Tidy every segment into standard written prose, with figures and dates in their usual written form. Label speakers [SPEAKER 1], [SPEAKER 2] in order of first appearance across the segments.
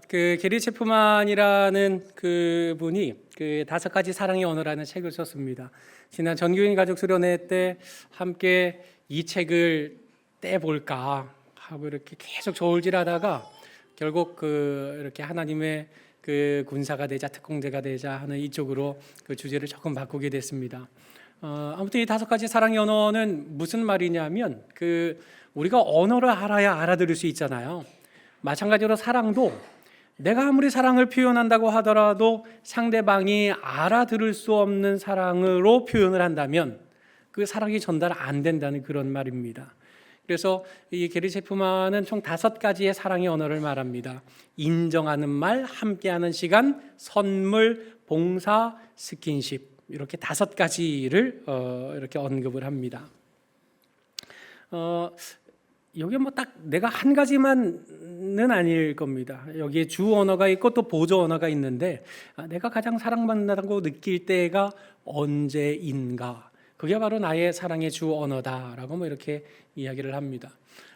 [SPEAKER 1] 그 게리 체프만이라는 그 분이 그 5가지 사랑의 언어라는 책을 썼습니다. 지난 전교인 가족 수련회 때 함께 이 책을 떼볼까 하고 이렇게 계속 저울질하다가 결국 그 이렇게 하나님의 그 군사가 되자 특공대가 되자 하는 이쪽으로 그 주제를 조금 바꾸게 됐습니다. 아무튼 이 5가지 사랑의 언어는 무슨 말이냐면 그 우리가 언어를 알아야 알아들을 수 있잖아요. 마찬가지로 사랑도 내가 아무리 사랑을 표현한다고 하더라도 상대방이 알아들을 수 없는 사랑으로 표현을 한다면 그 사랑이 전달 안 된다는 그런 말입니다. 그래서 이 게리 체프만은 총 5가지의 사랑의 언어를 말합니다. 인정하는 말, 함께하는 시간, 선물, 봉사, 스킨십, 이렇게 5가지를 이렇게 언급을 합니다. 여기 뭐 딱 내가 한 가지만은 아닐 겁니다. 여기에 주 언어가 있고 또 보조 언어가 있는데 내가 가장 사랑받는다고 느낄 때가 언제인가? 그게 바로 나의 사랑의 주 언어다라고 뭐 이렇게 이야기를 합니다.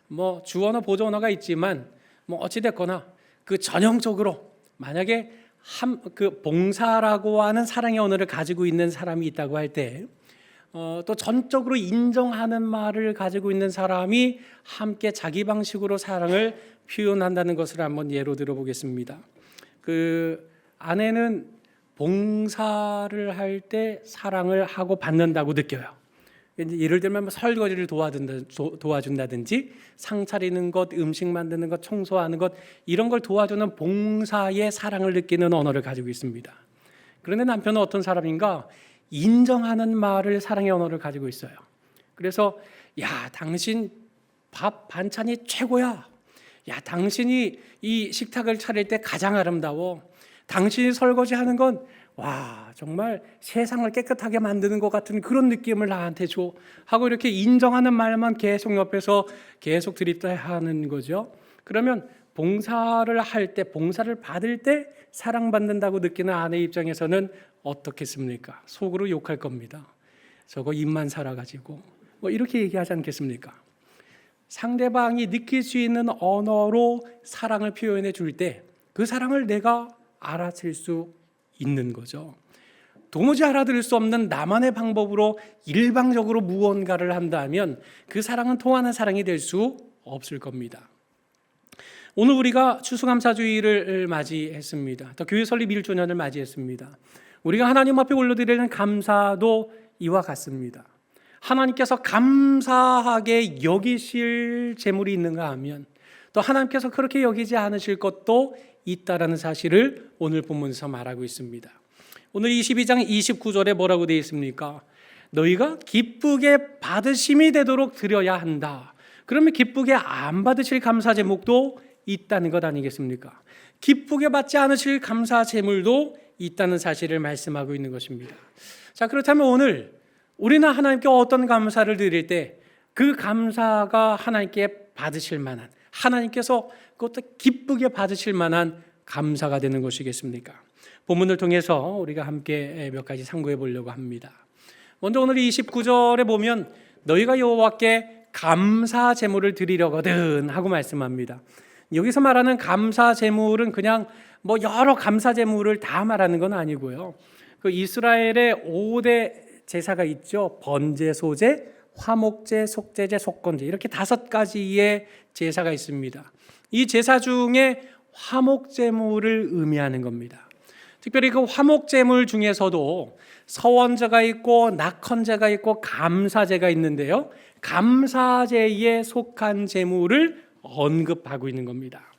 [SPEAKER 1] 뭐 주 언어, 보조 언어가 있지만 뭐 어찌 됐거나 그 전형적으로 만약에 그 봉사라고 하는 사랑의 언어를 가지고 있는 사람이 있다고 할 때 또 전적으로 인정하는 말을 가지고 있는 사람이 함께 자기 방식으로 사랑을 표현한다는 것을 한번 예로 들어보겠습니다. 그 아내는 봉사를 할 때 사랑을 하고 받는다고 느껴요. 예를 들면 뭐 설거지를 도와준다든지 상 차리는 것, 음식 만드는 것, 청소하는 것 이런 걸 도와주는 봉사의 사랑을 느끼는 언어를 가지고 있습니다. 그런데 남편은 어떤 사람인가? 인정하는 말을 사랑의 언어를 가지고 있어요. 그래서 야, 당신 밥 반찬이 최고야. 야, 당신이 이 식탁을 차릴 때 가장 아름다워. 당신이 설거지하는 건 와, 정말 세상을 깨끗하게 만드는 것 같은 그런 느낌을 나한테 줘 하고 이렇게 인정하는 말만 계속 옆에서 계속 드립다 하는 거죠. 그러면 봉사를 할 때, 봉사를 받을 때 사랑받는다고 느끼는 아내 입장에서는 어떻겠습니까? 속으로 욕할 겁니다. 저거 입만 살아가지고 뭐 이렇게 얘기하지 않겠습니까? 상대방이 느낄 수 있는 언어로 사랑을 표현해 줄 때 그 사랑을 내가 알아챌 수 있는 거죠. 도무지 알아들을 수 없는 나만의 방법으로 일방적으로 무언가를 한다면 그 사랑은 통하는 사랑이 될 수 없을 겁니다. 오늘 우리가 추수감사주의를 맞이했습니다. 또 교회 설립 1주년을 맞이했습니다. 우리가 하나님 앞에 올려드리는 감사도 이와 같습니다. 하나님께서 감사하게 여기실 재물이 있는가 하면 또 하나님께서 그렇게 여기지 않으실 것도 있다라는 사실을 오늘 본문에서 말하고 있습니다. 오늘 22장 29절에 뭐라고 되어 있습니까? 너희가 기쁘게 받으심이 되도록 드려야 한다. 그러면 기쁘게 안 받으실 감사 제목도 있다는 것 아니겠습니까? 기쁘게 받지 않으실 감사 제물도 있다는 사실을 말씀하고 있는 것입니다. 자, 그렇다면 오늘 우리는 하나님께 어떤 감사를 드릴 때 그 감사가 하나님께 받으실 만한, 하나님께서 그것도 기쁘게 받으실 만한 감사가 되는 것이겠습니까? 본문을 통해서 우리가 함께 몇 가지 참고해 보려고 합니다. 먼저 오늘 29절에 보면 너희가 여호와께 감사 제물을 드리려거든 하고 말씀합니다. 여기서 말하는 감사 제물은 그냥 뭐 여러 감사 제물을 다 말하는 건 아니고요. 그 이스라엘의 5대 제사가 있죠. 번제, 소제, 화목제, 속제제, 속건제 이렇게 5가지의 제사가 있습니다. 이 제사 중에 화목제물을 의미하는 겁니다. 특별히 그 화목제물 중에서도 서원제가 있고 낙헌제가 있고 감사제가 있는데요. 감사제에 속한 제물을 언급하고 있는 겁니다.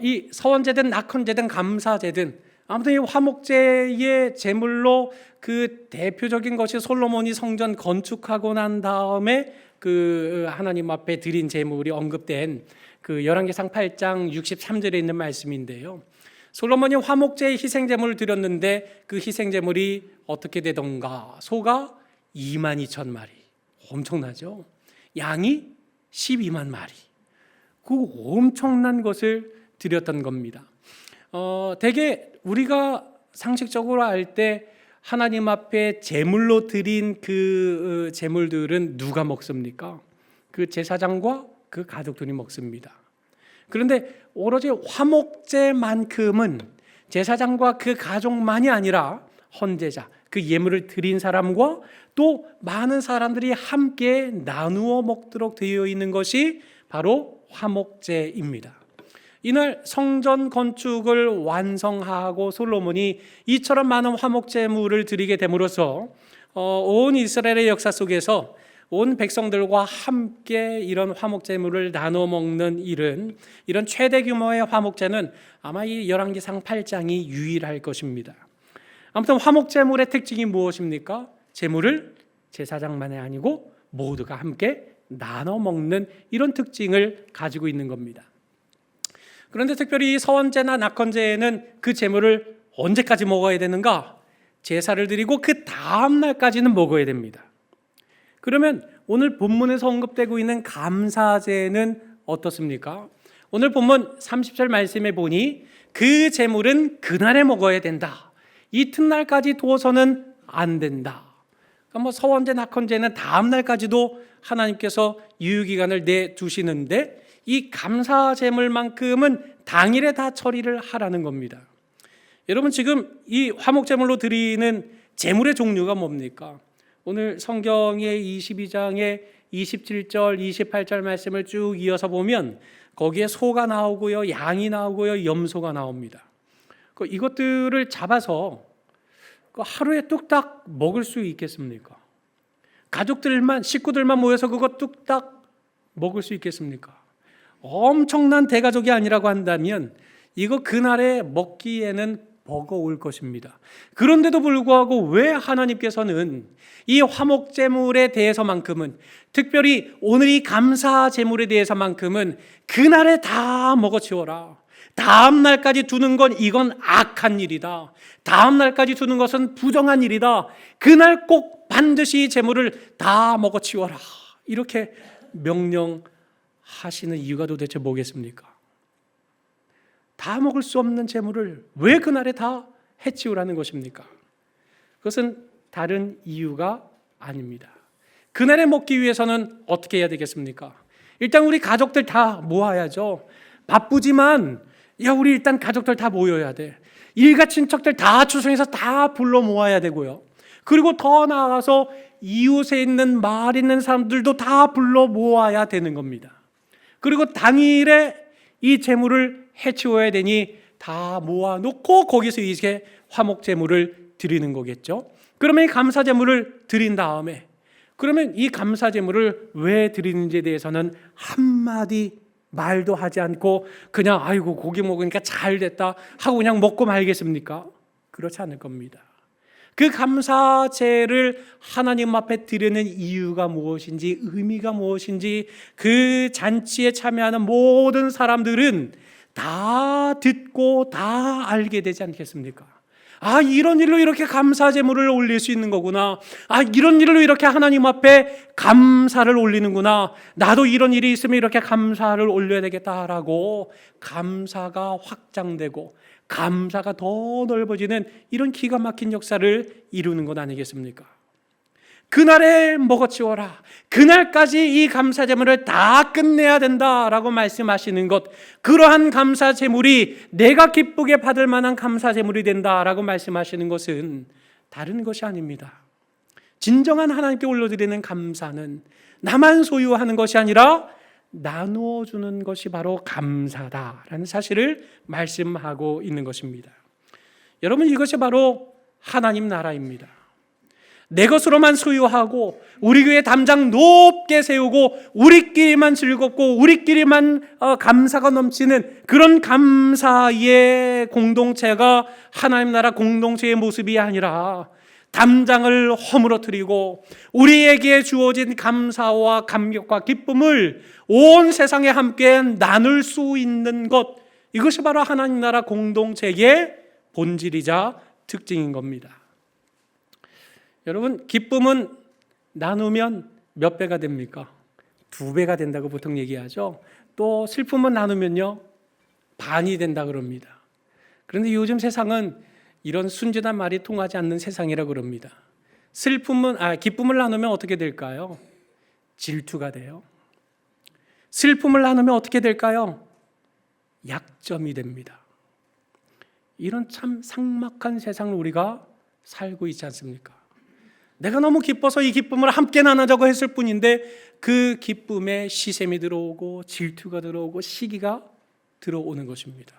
[SPEAKER 1] 이 서원제든 낙헌제든 감사제든 아무튼 이 화목제의 제물로 그 대표적인 것이 솔로몬이 성전 건축하고 난 다음에 그 하나님 앞에 드린 제물이 언급된 그 열왕기상 8장 63절에 있는 말씀인데요. 솔로몬이 화목제의 희생제물을 드렸는데 그 희생제물이 어떻게 되던가? 소가 22,000마리, 엄청나죠? 양이 12만 마리, 그 엄청난 것을 드렸던 겁니다. 대개 우리가 상식적으로 알 때 하나님 앞에 제물로 드린 그 제물들은 누가 먹습니까? 그 제사장과 그 가족들이 먹습니다. 그런데 오로지 화목제만큼은 제사장과 그 가족만이 아니라 헌제자, 그 예물을 드린 사람과 또 많은 사람들이 함께 나누어 먹도록 되어 있는 것이 바로 화목제입니다. 이날 성전 건축을 완성하고 솔로몬이 이처럼 많은 화목제물을 드리게 됨으로써 온 이스라엘의 역사 속에서 온 백성들과 함께 이런 화목제물을 나눠 먹는 이런 최대 규모의 화목제는 아마 이 열왕기상 8장이 유일할 것입니다. 아무튼 화목제물의 특징이 무엇입니까? 제물을 제사장만이 아니고 모두가 함께 나눠 먹는 이런 특징을 가지고 있는 겁니다. 그런데 특별히 서원제나 낙헌제에는 그 제물을 언제까지 먹어야 되는가? 제사를 드리고 그 다음 날까지는 먹어야 됩니다. 그러면 오늘 본문에서 언급되고 있는 감사제는 어떻습니까? 오늘 본문 30절 말씀에 보니 그 제물은 그날에 먹어야 된다. 이튿날까지 두어서는 안 된다. 그러니까 서원제, 낙헌제는 다음 날까지도 하나님께서 유효기간을 내두시는데 이 감사제물만큼은 당일에 다 처리를 하라는 겁니다. 여러분, 지금 이 화목제물로 드리는 제물의 종류가 뭡니까? 오늘 성경의 22장의 27절, 28절 말씀을 쭉 이어서 보면 거기에 소가 나오고요, 양이 나오고요, 염소가 나옵니다. 이것들을 잡아서 하루에 뚝딱 먹을 수 있겠습니까? 가족들만, 식구들만 모여서 그거 뚝딱 먹을 수 있겠습니까? 엄청난 대가족이 아니라고 한다면 이거 그날에 먹기에는 버거울 것입니다. 그런데도 불구하고 왜 하나님께서는 이 화목제물에 대해서만큼은, 특별히 오늘 이 감사제물에 대해서만큼은 그날에 다 먹어치워라, 다음 날까지 두는 건 이건 악한 일이다, 다음 날까지 두는 것은 부정한 일이다, 그날 꼭 반드시 제물을 다 먹어치워라, 이렇게 명령하시는 이유가 도대체 뭐겠습니까? 다 먹을 수 없는 제물을 왜 그날에 다 해치우라는 것입니까? 그것은 다른 이유가 아닙니다. 그날에 먹기 위해서는 어떻게 해야 되겠습니까? 일단 우리 가족들 다 모아야죠. 바쁘지만 우리 일단 가족들 다 모여야 돼. 일가 친척들 다 추성해서 다 불러 모아야 되고요. 그리고 더 나아가서 이웃에 있는 마을 있는 사람들도 다 불러 모아야 되는 겁니다. 그리고 당일에 이 제물을 해치워야 되니 다 모아놓고 거기서 이제 화목제물을 드리는 거겠죠. 그러면 이 감사제물을 드린 다음에, 그러면 이 감사제물을 왜 드리는지에 대해서는 한마디 말도 하지 않고 그냥 아이고 고기 먹으니까 잘 됐다 하고 그냥 먹고 말겠습니까? 그렇지 않을 겁니다. 그 감사제를 하나님 앞에 드리는 이유가 무엇인지, 의미가 무엇인지 그 잔치에 참여하는 모든 사람들은 다 듣고 다 알게 되지 않겠습니까? 아, 이런 일로 이렇게 감사제물을 올릴 수 있는 거구나. 아, 이런 일로 이렇게 하나님 앞에 감사를 올리는구나. 나도 이런 일이 있으면 이렇게 감사를 올려야 되겠다라고 감사가 확장되고 감사가 더 넓어지는 이런 기가 막힌 역사를 이루는 것 아니겠습니까? 그날에 먹어치워라, 그날까지 이 감사제물을 다 끝내야 된다라고 말씀하시는 것, 그러한 감사제물이 내가 기쁘게 받을 만한 감사제물이 된다라고 말씀하시는 것은 다른 것이 아닙니다. 진정한 하나님께 올려드리는 감사는 나만 소유하는 것이 아니라 나누어 주는 것이 바로 감사다라는 사실을 말씀하고 있는 것입니다. 여러분, 이것이 바로 하나님 나라입니다. 내 것으로만 소유하고 우리 교회 담장 높게 세우고 우리끼리만 즐겁고 우리끼리만 감사가 넘치는 그런 감사의 공동체가 하나님 나라 공동체의 모습이 아니라 담장을 허물어뜨리고 우리에게 주어진 감사와 감격과 기쁨을 온 세상에 함께 나눌 수 있는 것, 이것이 바로 하나님 나라 공동체의 본질이자 특징인 겁니다. 여러분, 기쁨은 나누면 몇 배가 됩니까? 2배가 된다고 보통 얘기하죠. 또 슬픔은 나누면요, 반이 된다 그럽니다. 그런데 요즘 세상은 이런 순진한 말이 통하지 않는 세상이라고 그럽니다. 기쁨을 나누면 어떻게 될까요? 질투가 돼요. 슬픔을 나누면 어떻게 될까요? 약점이 됩니다. 이런 참 삭막한 세상을 우리가 살고 있지 않습니까? 내가 너무 기뻐서 이 기쁨을 함께 나누자고 했을 뿐인데 그 기쁨에 시샘이 들어오고 질투가 들어오고 시기가 들어오는 것입니다.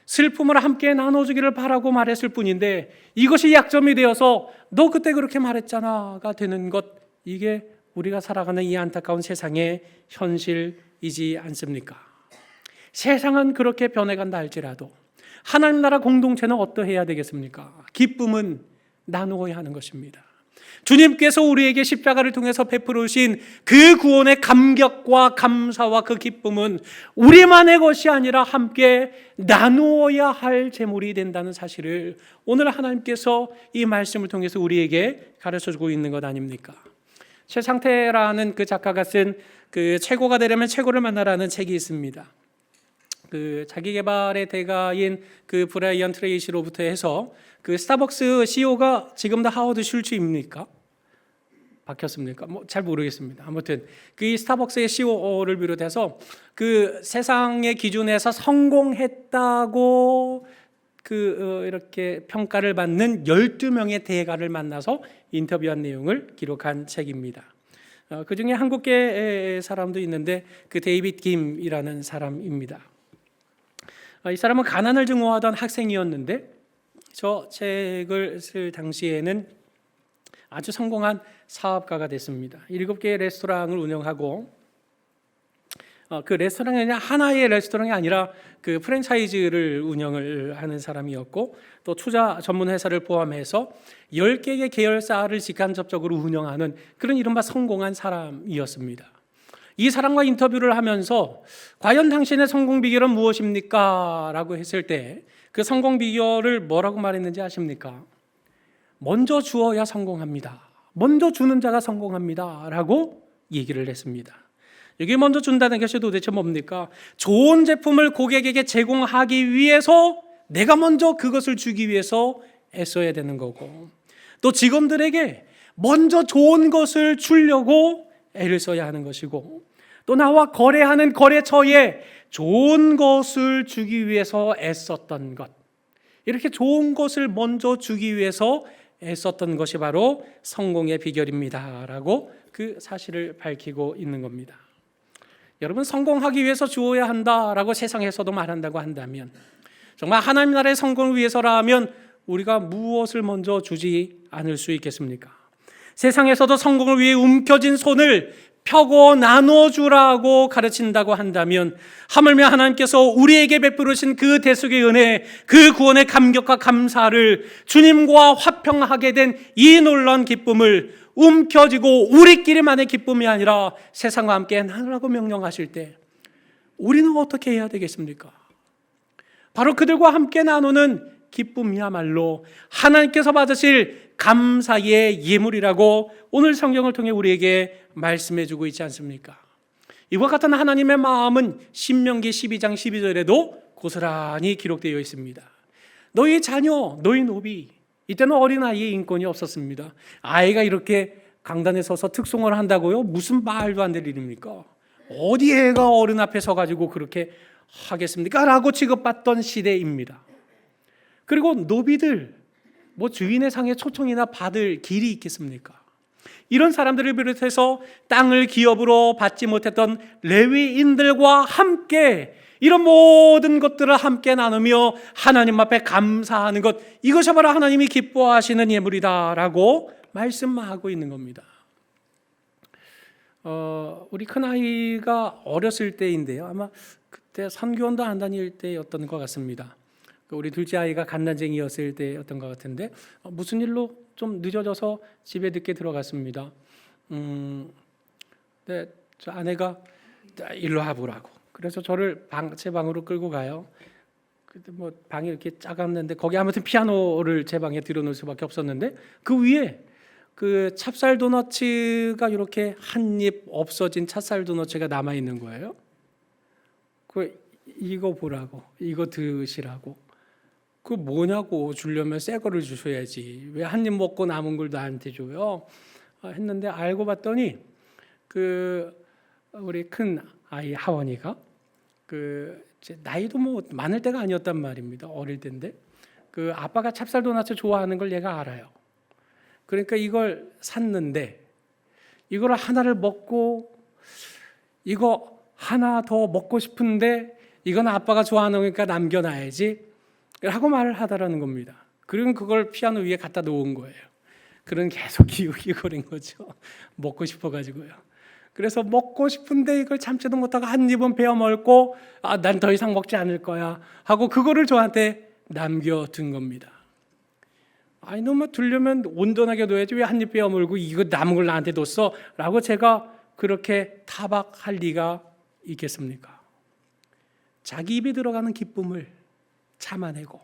[SPEAKER 1] 슬픔을 함께 나눠주기를 바라고 말했을 뿐인데 이것이 약점이 되어서 너 그때 그렇게 말했잖아가 되는 것, 이게 우리가 살아가는 이 안타까운 세상의 현실이지 않습니까? 세상은 그렇게 변해간다 할지라도 하나님 나라 공동체는 어떠해야 되겠습니까? 기쁨은 나누어야 하는 것입니다. 주님께서 우리에게 십자가를 통해서 베풀으신 그 구원의 감격과 감사와 그 기쁨은 우리만의 것이 아니라 함께 나누어야 할 제물이 된다는 사실을 오늘 하나님께서 이 말씀을 통해서 우리에게 가르쳐주고 있는 것 아닙니까? 최상태라는 그 작가가 쓴 그 최고가 되려면 최고를 만나라는 책이 있습니다. 그 자기개발의 대가인 그 브라이언 트레이시로부터 해서 그 스타벅스 CEO가 지금 다 하워드 슐츠입니까? 바뀌었습니까? 잘 모르겠습니다. 아무튼 그 스타벅스의 CEO를 비롯해서 그 세상의 기준에서 성공했다고 이렇게 평가를 받는 12명의 대가를 만나서 인터뷰한 내용을 기록한 책입니다. 그 중에 한국계 사람도 있는데 그 데이빗 김이라는 사람입니다. 이 사람은 가난을 증오하던 학생이었는데 저 책을 쓸 당시에는 아주 성공한 사업가가 됐습니다. 7개의 레스토랑을 운영하고 그 레스토랑이 아니라 하나의 레스토랑이 아니라 그 프랜차이즈를 운영을 하는 사람이었고 또 투자 전문 회사를 포함해서 10개의 계열사를 직간접적으로 운영하는 그런 이른바 성공한 사람이었습니다. 이 사람과 인터뷰를 하면서 과연 당신의 성공 비결은 무엇입니까? 라고 했을 때 그 성공 비결을 뭐라고 말했는지 아십니까? 먼저 주어야 성공합니다. 먼저 주는 자가 성공합니다. 라고 얘기를 했습니다. 여기 먼저 준다는 것이 도대체 뭡니까? 좋은 제품을 고객에게 제공하기 위해서 내가 먼저 그것을 주기 위해서 애써야 되는 거고 또 직원들에게 먼저 좋은 것을 주려고 애를 써야 하는 것이고 또 나와 거래하는 거래처에 좋은 것을 주기 위해서 애썼던 것, 이렇게 좋은 것을 먼저 주기 위해서 애썼던 것이 바로 성공의 비결입니다 라고 그 사실을 밝히고 있는 겁니다. 여러분, 성공하기 위해서 주어야 한다라고 세상에서도 말한다고 한다면 정말 하나님 나라의 성공을 위해서라면 우리가 무엇을 먼저 주지 않을 수 있겠습니까? 세상에서도 성공을 위해 움켜진 손을 펴고 나눠주라고 가르친다고 한다면 하물며 하나님께서 우리에게 베풀으신 그 대속의 은혜, 그 구원의 감격과 감사를 주님과 화평하게 된 이 놀라운 기쁨을 움켜쥐고 우리끼리만의 기쁨이 아니라 세상과 함께 나누라고 명령하실 때 우리는 어떻게 해야 되겠습니까? 바로 그들과 함께 나누는 기쁨이야말로 하나님께서 받으실 감사의 예물이라고 오늘 성경을 통해 우리에게 말씀해 주고 있지 않습니까? 이와 같은 하나님의 마음은 신명기 12장 12절에도 고스란히 기록되어 있습니다. 너희 자녀, 너희 노비, 이때는 어린아이의 인권이 없었습니다. 아이가 이렇게 강단에 서서 특송을 한다고요? 무슨 말도 안 될 일입니까? 어디 애가 어른 앞에 서가지고 그렇게 하겠습니까? 라고 취급받던 시대입니다. 그리고 노비들, 주인의 상에 초청이나 받을 길이 있겠습니까? 이런 사람들을 비롯해서 땅을 기업으로 받지 못했던 레위인들과 함께 이런 모든 것들을 함께 나누며 하나님 앞에 감사하는 것, 이것이 바로 하나님이 기뻐하시는 예물이다라고 말씀하고 있는 겁니다. 우리 큰아이가 어렸을 때인데요, 아마 그때 선교원도 안 다닐 때였던 것 같습니다. 우리 둘째 아이가 갓난쟁이였을 때였던 것 같은데 무슨 일로 좀 늦어져서 집에 늦게 들어갔습니다. 네, 저 아내가 일로 와보라고. 그래서 저를 제 방으로 끌고 가요. 그때 방이 이렇게 작았는데 거기 아무튼 피아노를 제 방에 들여놓을 수밖에 없었는데 그 위에 그 찹쌀 도너츠가 이렇게 한 입 없어진 찹쌀 도너츠가 남아 있는 거예요. 이거 보라고, 이거 드시라고. 그 뭐냐고, 주려면 새 거를 주셔야지. 왜 한 입 먹고 남은 걸 나한테 줘요? 했는데 알고 봤더니 그 우리 큰 아이 하원이가 이제 나이도 뭐 많을 때가 아니었단 말입니다. 어릴 때인데 아빠가 찹쌀도넛을 좋아하는 걸 얘가 알아요. 그러니까 이걸 샀는데 이걸 하나를 먹고 이거 하나 더 먹고 싶은데 이건 아빠가 좋아하는 거니까 남겨놔야지 하고 말을 하더라는 겁니다. 그리고 그걸 피아노 위에 갖다 놓은 거예요. 그런 계속 기웃기웃거린 거죠. 먹고 싶어가지고요. 그래서 먹고 싶은데 이걸 참지도 못하고 한 입은 베어 먹고 난 더 이상 먹지 않을 거야 하고 그거를 저한테 남겨둔 겁니다. 아니 너무 두려면 온전하게 둬야지 왜 한 입 베어 물고 이거 남은 걸 나한테 뒀어? 라고 제가 그렇게 타박할 리가 있겠습니까? 자기 입에 들어가는 기쁨을 참아내고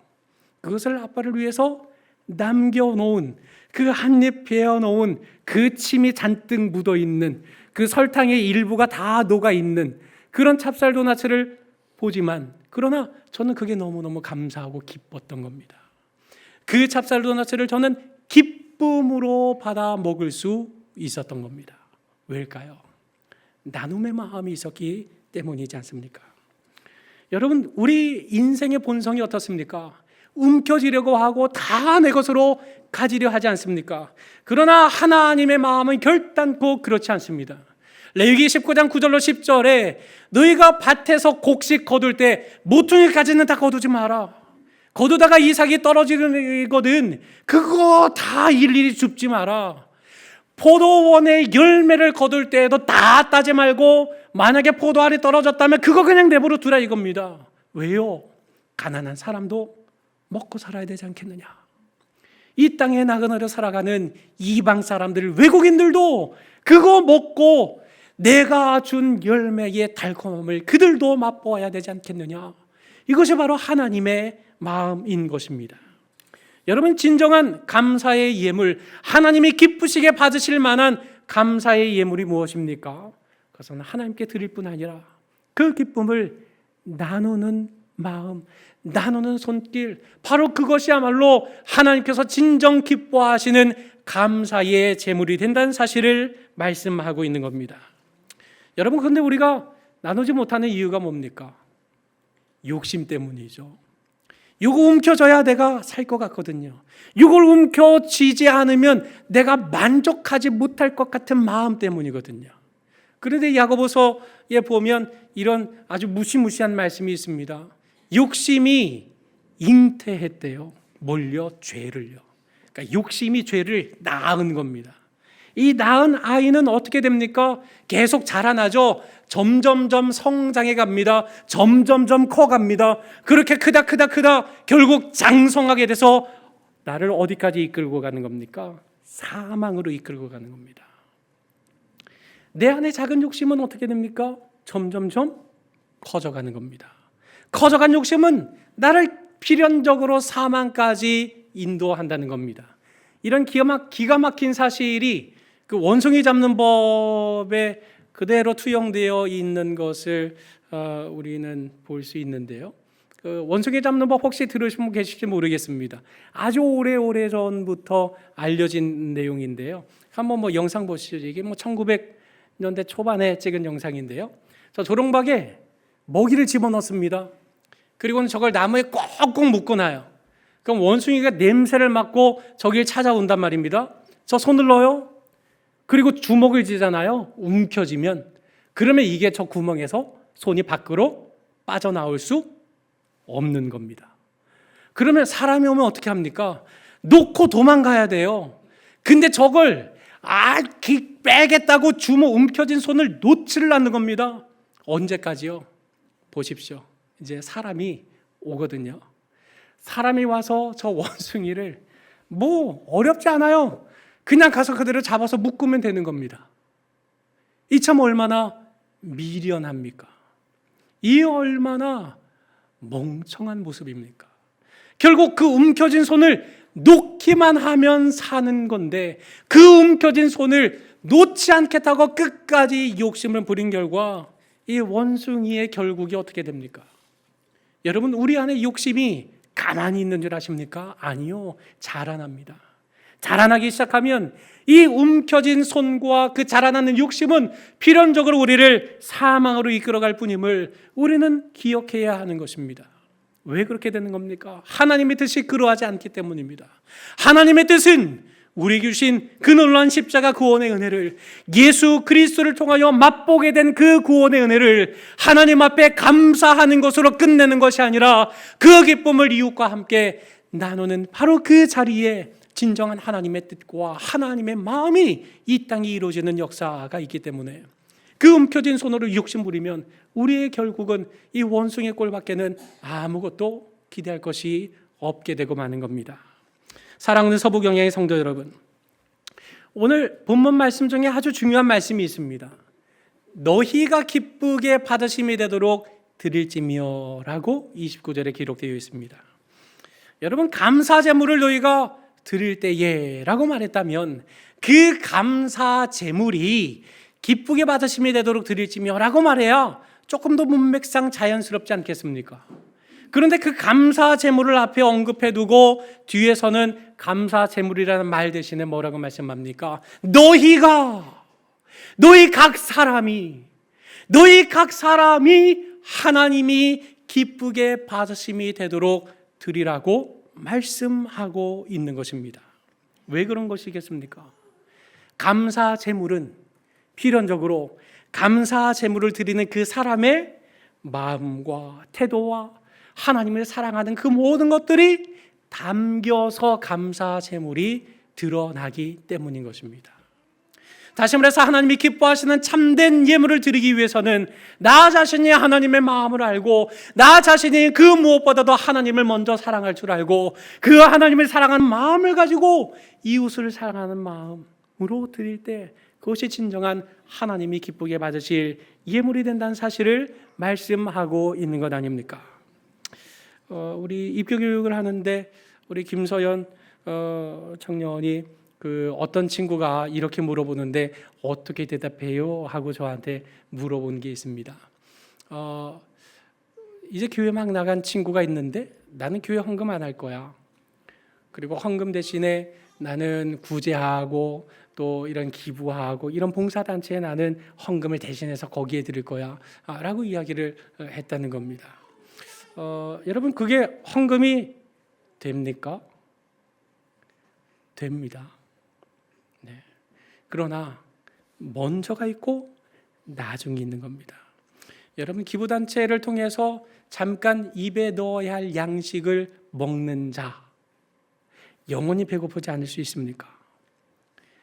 [SPEAKER 1] 그것을 아빠를 위해서 남겨놓은 그 한 입 베어놓은 그 침이 잔뜩 묻어있는 그 설탕의 일부가 다 녹아있는 그런 찹쌀도넛을 보지만 그러나 저는 그게 너무너무 감사하고 기뻤던 겁니다. 그 찹쌀도넛을 저는 기쁨으로 받아 먹을 수 있었던 겁니다. 왜일까요? 나눔의 마음이 있었기 때문이지 않습니까? 여러분 우리 인생의 본성이 어떻습니까? 움켜쥐려고 하고 다 내 것으로 가지려 하지 않습니까? 그러나 하나님의 마음은 결단코 그렇지 않습니다. 레위기 19장 9절로 10절에 너희가 밭에서 곡식 거둘 때 모퉁이까지는 다 거두지 마라. 거두다가 이삭이 떨어지거든 그거 다 일일이 줍지 마라. 포도원의 열매를 거둘 때에도 다 따지 말고 만약에 포도알이 떨어졌다면 그거 그냥 내버려 두라 이겁니다. 왜요? 가난한 사람도 먹고 살아야 되지 않겠느냐. 이 땅에 나그네로 살아가는 이방 사람들, 외국인들도 그거 먹고 내가 준 열매의 달콤함을 그들도 맛보아야 되지 않겠느냐. 이것이 바로 하나님의 마음인 것입니다. 여러분 진정한 감사의 예물, 하나님이 기쁘시게 받으실 만한 감사의 예물이 무엇입니까? 그것은 하나님께 드릴 뿐 아니라 그 기쁨을 나누는 마음, 나누는 손길, 바로 그것이야말로 하나님께서 진정 기뻐하시는 감사의 제물이 된다는 사실을 말씀하고 있는 겁니다. 여러분 그런데 우리가 나누지 못하는 이유가 뭡니까? 욕심 때문이죠. 이거 움켜져야 내가 살 것 같거든요. 이걸 움켜쥐지 않으면 내가 만족하지 못할 것 같은 마음 때문이거든요. 그런데 야고보서에 보면 이런 아주 무시무시한 말씀이 있습니다. 욕심이 잉태했대요. 뭘요? 죄를요. 그러니까 욕심이 죄를 낳은 겁니다. 이 낳은 아이는 어떻게 됩니까? 계속 자라나죠. 점점점 성장해 갑니다. 점점점 커갑니다. 그렇게 크다 결국 장성하게 돼서 나를 어디까지 이끌고 가는 겁니까? 사망으로 이끌고 가는 겁니다. 내 안에 작은 욕심은 어떻게 됩니까? 점점점 커져가는 겁니다. 커져간 욕심은 나를 필연적으로 사망까지 인도한다는 겁니다. 이런 기가 막힌 사실이 그 원숭이 잡는 법에 그대로 투영되어 있는 것을 우리는 볼 수 있는데요. 그 원숭이 잡는 법 혹시 들으신 분 계실지 모르겠습니다. 아주 오래 전부터 알려진 내용인데요. 한번 뭐 영상 보시죠. 이게 뭐 1900년대 초반에 찍은 영상인데요. 저 조롱박에 먹이를 집어넣습니다. 그리고는 저걸 나무에 꼭꼭 묶어놔요. 그럼 원숭이가 냄새를 맡고 저길 찾아온단 말입니다. 저 손을 넣어요. 그리고 주먹을 쥐잖아요. 움켜쥐면 그러면 이게 저 구멍에서 손이 밖으로 빠져나올 수 없는 겁니다. 그러면 사람이 오면 어떻게 합니까? 놓고 도망가야 돼요. 근데 저걸 빼겠다고 주먹 움켜진 손을 놓지를 않는 겁니다. 언제까지요? 보십시오. 이제 사람이 오거든요. 사람이 와서 저 원숭이를 뭐 어렵지 않아요. 그냥 가서 그대로 잡아서 묶으면 되는 겁니다. 이 참 얼마나 미련합니까? 이 얼마나 멍청한 모습입니까? 결국 그 움켜진 손을 놓기만 하면 사는 건데 그 움켜진 손을 놓지 않겠다고 끝까지 욕심을 부린 결과 이 원숭이의 결국이 어떻게 됩니까? 여러분 우리 안에 욕심이 가만히 있는 줄 아십니까? 아니요. 자라납니다. 자라나기 시작하면 이 움켜진 손과 그 자라나는 욕심은 필연적으로 우리를 사망으로 이끌어갈 뿐임을 우리는 기억해야 하는 것입니다. 왜 그렇게 되는 겁니까? 하나님의 뜻이 그러하지 않기 때문입니다. 하나님의 뜻은 우리에게 주신 그 놀라운 십자가 구원의 은혜를, 예수 그리스도를 통하여 맛보게 된 그 구원의 은혜를 하나님 앞에 감사하는 것으로 끝내는 것이 아니라 그 기쁨을 이웃과 함께 나누는 바로 그 자리에 진정한 하나님의 뜻과 하나님의 마음이 이 땅에 이루어지는 역사가 있기 때문에 그 움켜진 손으로 욕심 부리면 우리의 결국은 이 원숭이의 꼴밖에는 아무것도 기대할 것이 없게 되고 마는 겁니다. 사랑하는 서부경향의 성도 여러분, 오늘 본문 말씀 중에 아주 중요한 말씀이 있습니다. 너희가 기쁘게 받으심이 되도록 드릴지며 라고 29절에 기록되어 있습니다. 여러분, 감사 제물을 너희가 드릴 때에 라고 말했다면 그 감사 제물이 기쁘게 받으심이 되도록 드릴지며 라고 말해야 조금 더 문맥상 자연스럽지 않겠습니까? 그런데 그 감사 제물을 앞에 언급해 두고 뒤에서는 감사 제물이라는 말 대신에 뭐라고 말씀합니까? 너희 각 사람이 하나님이 기쁘게 받으심이 되도록 드리라고 말씀하고 있는 것입니다. 왜 그런 것이겠습니까? 감사 제물은 필연적으로 감사 제물을 드리는 그 사람의 마음과 태도와 하나님을 사랑하는 그 모든 것들이 담겨서 감사 제물이 드러나기 때문인 것입니다. 다시 말해서 하나님이 기뻐하시는 참된 예물을 드리기 위해서는 나 자신이 하나님의 마음을 알고 나 자신이 그 무엇보다도 하나님을 먼저 사랑할 줄 알고 그 하나님을 사랑하는 마음을 가지고 이웃을 사랑하는 마음으로 드릴 때 그것이 진정한 하나님이 기쁘게 받으실 예물이 된다는 사실을 말씀하고 있는 것 아닙니까? 우리 입교교육을 하는데 우리 김서연 청년이 그 어떤 친구가 이렇게 물어보는데 어떻게 대답해요? 하고 저한테 물어본 게 있습니다. 이제 교회 막 나간 친구가 있는데 나는 교회 헌금 안 할 거야. 그리고 헌금 대신에 나는 구제하고 또 이런 기부하고 이런 봉사단체에 나는 헌금을 대신해서 거기에 드릴 거야 라고 이야기를 했다는 겁니다. 여러분, 그게 헌금이 됩니까? 됩니다. 네. 그러나 먼저가 있고 나중이 있는 겁니다. 여러분, 기부단체를 통해서 잠깐 입에 넣어야 할 양식을 먹는 자, 영원히 배고프지 않을 수 있습니까?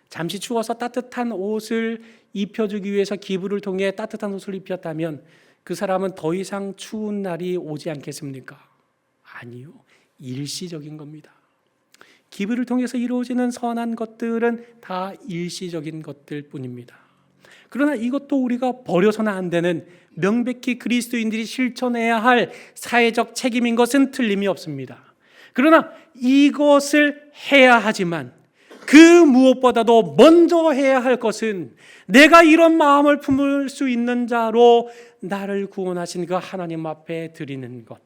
[SPEAKER 1] 잠시 추워서 따뜻한 옷을 입혀주기 위해서 기부를 통해 따뜻한 옷을 입혔다면 그 사람은 더 이상 추운 날이 오지 않겠습니까? 아니요, 일시적인 겁니다. 기부를 통해서 이루어지는 선한 것들은 다 일시적인 것들 뿐입니다. 그러나 이것도 우리가 버려서는 안 되는 명백히 그리스도인들이 실천해야 할 사회적 책임인 것은 틀림이 없습니다. 그러나 이것을 해야 하지만 그 무엇보다도 먼저 해야 할 것은 내가 이런 마음을 품을 수 있는 자로 나를 구원하신 그 하나님 앞에 드리는 것.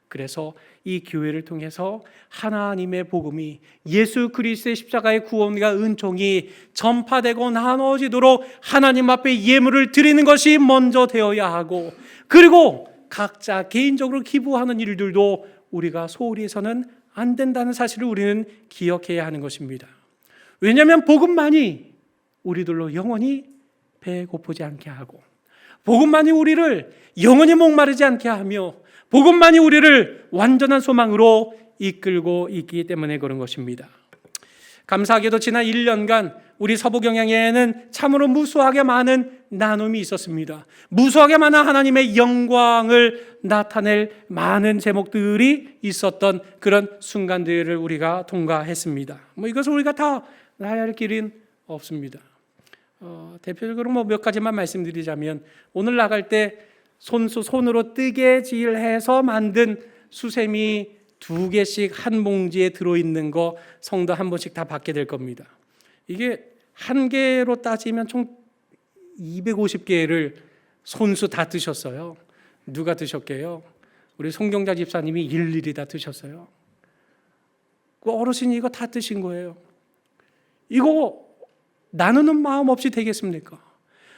[SPEAKER 1] 그래서 이 교회를 통해서 하나님의 복음이 예수 그리스도의 십자가의 구원과 은총이 전파되고 나눠지도록 하나님 앞에 예물을 드리는 것이 먼저 되어야 하고, 그리고 각자 개인적으로 기부하는 일들도 우리가 소홀히 해서는 안 된다는 사실을 우리는 기억해야 하는 것입니다. 왜냐하면 복음만이 우리들로 영원히 배고프지 않게 하고, 복음만이 우리를 영원히 목마르지 않게 하며, 복음만이 우리를 완전한 소망으로 이끌고 있기 때문에 그런 것입니다. 감사하게도 지난 1년간 우리 서부경향에는 참으로 무수하게 많은 나눔이 있었습니다. 무수하게 많은 하나님의 영광을 나타낼 많은 제목들이 있었던 그런 순간들을 우리가 통과했습니다. 이것을 우리가 다 나야 할 길은 없습니다. 대표적으로 몇 가지만 말씀드리자면, 오늘 나갈 때 손으로 뜨개질해서 만든 수세미 2개씩 한 봉지에 들어있는 거 성도 한 번씩 다 받게 될 겁니다. 이게 한 개로 따지면 총 250개를 손수 다 드셨어요. 누가 드셨게요? 우리 송경자 집사님이 일일이 다 드셨어요. 그 어르신이 이거 다 드신 거예요. 이거 나누는 마음 없이 되겠습니까?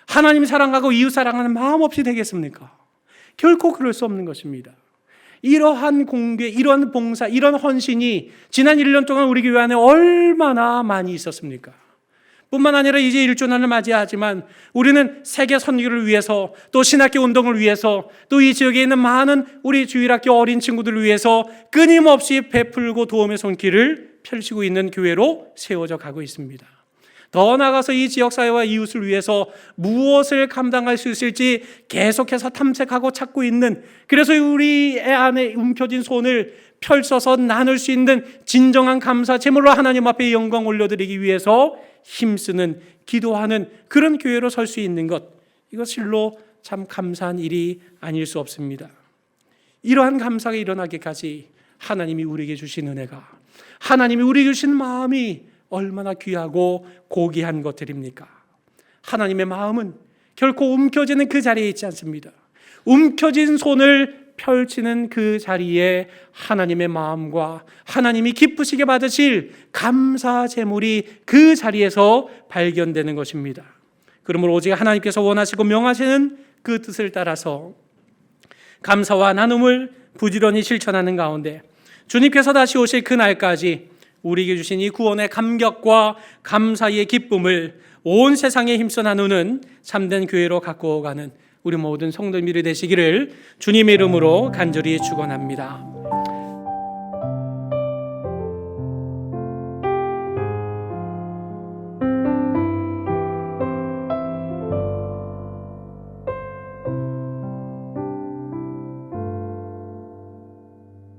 [SPEAKER 1] 하나님 사랑하고 이웃 사랑하는 마음 없이 되겠습니까? 결코 그럴 수 없는 것입니다. 이러한 공개, 이러한 봉사, 이런 헌신이 지난 1년 동안 우리 교회 안에 얼마나 많이 있었습니까? 뿐만 아니라 이제 1주년을 맞이하지만 우리는 세계 선교를 위해서, 또 신학교 운동을 위해서, 또 이 지역에 있는 많은 우리 주일학교 어린 친구들을 위해서 끊임없이 베풀고 도움의 손길을 펼치고 있는 교회로 세워져 가고 있습니다. 더 나아가서 이 지역사회와 이웃을 위해서 무엇을 감당할 수 있을지 계속해서 탐색하고 찾고 있는, 그래서 우리 안에 움켜진 손을 펼쳐서 나눌 수 있는 진정한 감사 제물로 하나님 앞에 영광 올려드리기 위해서 힘쓰는, 기도하는 그런 교회로 설 수 있는 것, 이것일로 참 감사한 일이 아닐 수 없습니다. 이러한 감사가 일어나기까지 하나님이 우리에게 주신 은혜가, 하나님이 우리에게 주신 마음이 얼마나 귀하고 고귀한 것들입니까? 하나님의 마음은 결코 움켜지는 그 자리에 있지 않습니다. 움켜진 손을 펼치는 그 자리에 하나님의 마음과 하나님이 기쁘시게 받으실 감사 제물이 그 자리에서 발견되는 것입니다. 그러므로 오직 하나님께서 원하시고 명하시는 그 뜻을 따라서 감사와 나눔을 부지런히 실천하는 가운데 주님께서 다시 오실 그 날까지 우리에게 주신 이 구원의 감격과 감사의 기쁨을 온 세상에 힘써 나누는 참된 교회로 갖고 가는 우리 모든 성도님들이 되시기를 주님의 이름으로 간절히 축원합니다.